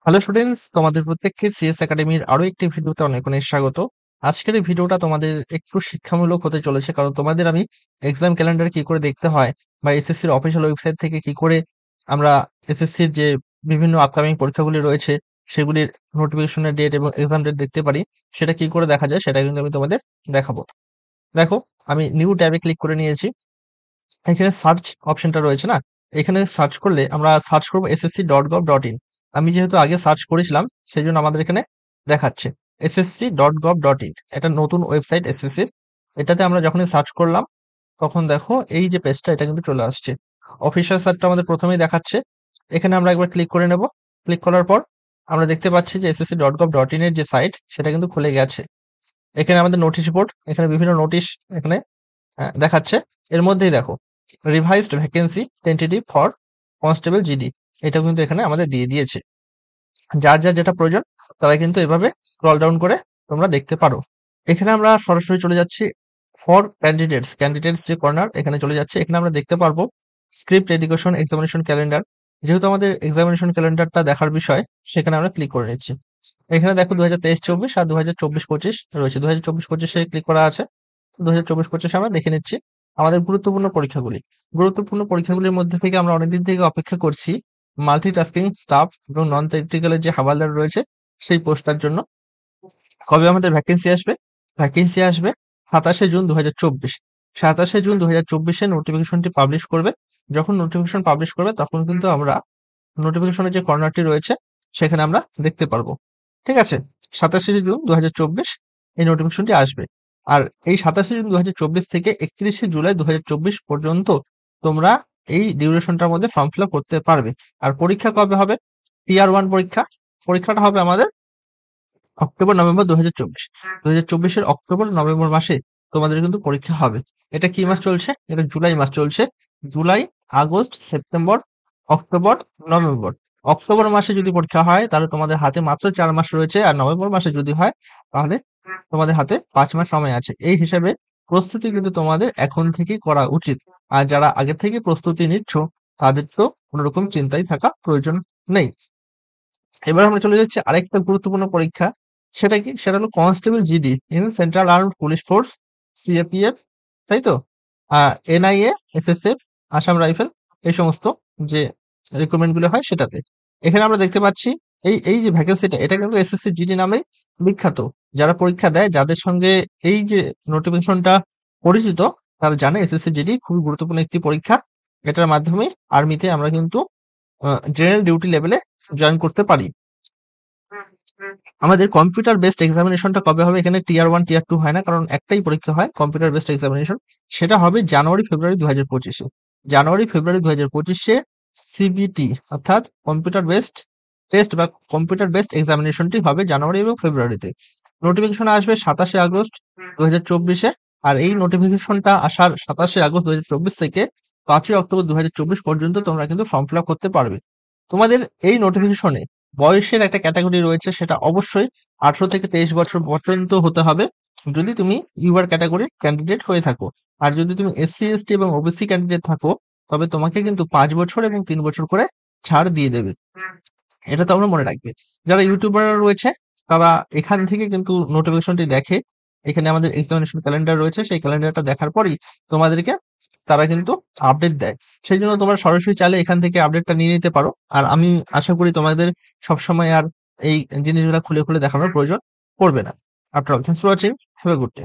Hello students, তোমাদের প্রত্যেককে CS একাডেমির আরো একটি ভিডিওতে অনেক অনেক স্বাগত। আজকের এই ভিডিওটা তোমাদের একটু শিক্ষামূলক হতে চলেছে, কারণ তোমাদের আমি এক্সাম ক্যালেন্ডার কি করে দেখতে হয় বা এসএসসির অফিসিয়াল ওয়েবসাইট থেকে কি করে আমরা এসএসসির যে বিভিন্ন আপকামিং পরীক্ষাগুলি রয়েছে সেগুলির নোটিফিকেশনের ডেট এবং এক্সাম ডেট দেখতে পারি, সেটা কি করে দেখা যায় সেটা কিন্তু আমি তোমাদের দেখাবো। দেখো, আমি নিউ ট্যাবে ক্লিক করে নিয়েছি। এখানে সার্চ অপশনটা রয়েছে না, এখানে সার্চ করলে আমরা সার্চ করবো ssc.gov.in। আমি যেহেতু আগে সার্চ করেছিলাম সেই জন্য আমাদের এখানে দেখাচ্ছে ssc.gov.in। এটা নতুন ওয়েবসাইট এসএসসির। এটাতে আমরা যখনই সার্চ করলাম তখন দেখো এই যে পেজটা এটা কিন্তু চলে আসছে। অফিসিয়াল সাইটটা আমাদের প্রথমেই দেখাচ্ছে। এখানে আমরা একবার ক্লিক করে নেব। ক্লিক করার পর আমরা দেখতে পাচ্ছি যে ssc.gov.in এর যে সাইট সেটা কিন্তু খুলে গেছে। এখানে আমাদের নোটিশ বোর্ড, এখানে বিভিন্ন নোটিশ এখানে দেখাচ্ছে। এর মধ্যেই দেখো revised vacancy tentative for constable GD, এটাও কিন্তু এখানে আমাদের দিয়ে দিয়েছে। যার যার যেটা প্রয়োজন তারা কিন্তু এভাবে স্ক্রল ডাউন করে তোমরা দেখতে পারো। এখানে আমরা সরাসরি চলে যাচ্ছি ফর ক্যান্ডিডেটস যে কর্নার, এখানে চলে যাচ্ছে। এখানে আমরা দেখতে পারবো স্ক্রিপ্ট এডুকেশন এক্সামিনেশন ক্যালেন্ডার। যেহেতু আমাদের এক্সামিনেশন ক্যালেন্ডারটা দেখার বিষয়, সেখানে আমরা ক্লিক করে নিচ্ছি। এখানে দেখো 2023-24 আর 2024-25 রয়েছে। 2024-25-এ ক্লিক করা আছে। 2024-25 আমরা দেখে নিচ্ছি আমাদের গুরুত্বপূর্ণ পরীক্ষাগুলি। গুরুত্বপূর্ণ পরীক্ষাগুলির মধ্যে থেকে আমরা অনেকদিন থেকে অপেক্ষা করছি মাল্টিটাস্কিং স্টাফ এবং নন টেকনিক্যালের যে হাওয়ালদার রয়েছে সেই পোস্টটার জন্য। কবে আমাদের ভ্যাকেন্সি আসবে? ভ্যাকেন্সি আসবে 27শে জুন 2024। 27শে জুন 2024-এ নোটিফিকেশনটি পাবলিশ করবে। যখন নোটিফিকেশন পাবলিশ করবে তখন কিন্তু আমরা নোটিফিকেশনের যে কর্নারটি রয়েছে সেখানে আমরা দেখতে পারবো। ঠিক আছে? 27শে জুন 2024 এই নোটিফিকেশনটি আসবে। আর এই 27শে জুন 2024 থেকে 31শে জুলাই 2024 পর্যন্ত তোমরা এই ডিউরেশনটার মধ্যে ফর্ম ফিল আপ করতে পারবে। আর পরীক্ষা কবে হবে? টিয়ার 1 পরীক্ষা। পরীক্ষাটা হবে আমাদের অক্টোবর-নভেম্বর 2024। 2024-এর অক্টোবর-নভেম্বর মাসে তোমাদের কিন্তু পরীক্ষা হবে। এটা কি মাস চলছে? এটা জুলাই মাস চলছে। July, August, September, October, November. October মাসে যদি পরীক্ষা হয় তাহলে তোমাদের হাতে মাত্র 4 মাস রয়েছে, আর নভেম্বর মাসে যদি হয় তাহলে তোমাদের হাতে 5 মাস সময় আছে। এই হিসাবে প্রস্তুতি কিন্তু তোমাদের এখন থেকেই করা উচিত। আর যারা আগে থেকে প্রস্তুতি নিচ্ছ তাদের তো কোনো রকম চিন্তায় থাকা প্রয়োজন নেই। এবার আমরা চলে যাচ্ছি আরেকটা গুরুত্বপূর্ণ পরীক্ষা। সেটা কি? সেটা হলো constable GD in central armed police force, CAPF, তাই তো? এনআইএ, এসএসএফ, আসাম রাইফেল, এই সমস্ত যে রিক্রুটমেন্ট গুলো হয় সেটাতে। এখানে আমরা দেখতে পাচ্ছি এই এই যে ভ্যাকেন্সিটা, এটা কিন্তু এসএসসি জিডি নামেই বিখ্যাত। যারা পরীক্ষা দেয়, যাদের সঙ্গে এই যে নোটিফিকেশনটা পরিচিত, তারা জানে এসএসসি জিডি খুবই গুরুত্বপূর্ণ একটি পরীক্ষা। এটার মাধ্যমে আর্মিতে আমরা কিন্তু জেনারেল ডিউটি লেভেলে জয়েন করতে পারি। আমাদের কম্পিউটার বেসড এক্সামিনেশনটা কবে হবে? এখানে টিয়ার 1 টিয়ার 2 হয় না, কারণ একটাই পরীক্ষা হয় কম্পিউটার বেসড এক্সামিনেশন। সেটা হবে জানুয়ারি-ফেব্রুয়ারি 2025-এ। জানুয়ারি-ফেব্রুয়ারি 2025-এ সিবিটি অর্থাৎ কম্পিউটার বেসড টেস্ট বা কম্পিউটার বেসড এক্সামিনেশনটি হবে জানুয়ারি এবং ফেব্রুয়ারিতে। নোটিফিকেশন আসবে 27শে আগস্ট 2024-এ। আর এই নোটিফিকেশনটা আসার 27শে আগস্ট 2024 থেকে 5ই অক্টোবর 2024 পর্যন্ত তোমরা কিন্তু ফর্ম ফিল আপ করতে পারবে। তোমাদের এই নোটিফিকেশনে বয়সের একটা ক্যাটাগরি রয়েছে, সেটা অবশ্যই 18 থেকে 23 বছর পর্যন্ত হতে হবে যদি তুমি ইউআর ক্যাটাগরির ক্যান্ডিডেট হয়ে থাকো। আর যদি তুমি এসসি এসটি এবং ওবিসি ক্যান্ডিডেট থাকো তবে তোমাকে কিন্তু 5 বছর এবং 3 বছর করে ছাড় দিয়ে দেবে। এটা তো আমরা মনে রাখবে। যারা ইউটিউবার রয়েছে তারা এখান থেকে কিন্তু নোটিফিকেশনটি দেখে। এখানে আমাদের এক্সামিনেশন ক্যালেন্ডার রয়েছে, সেই ক্যালেন্ডারটা দেখার পরেই তোমাদেরকে তারা কিন্তু আপডেট দেয়। সেই জন্য তোমরা সরাসরি চাইলে এখান থেকে আপডেটটা নিয়ে নিতে পারো। আর আমি আশা করি তোমাদের সবসময় আর এই জিনিসগুলা খুলে খুলে দেখানোর প্রয়োজন পড়বে না। After all, thanks for watching. Have a good day.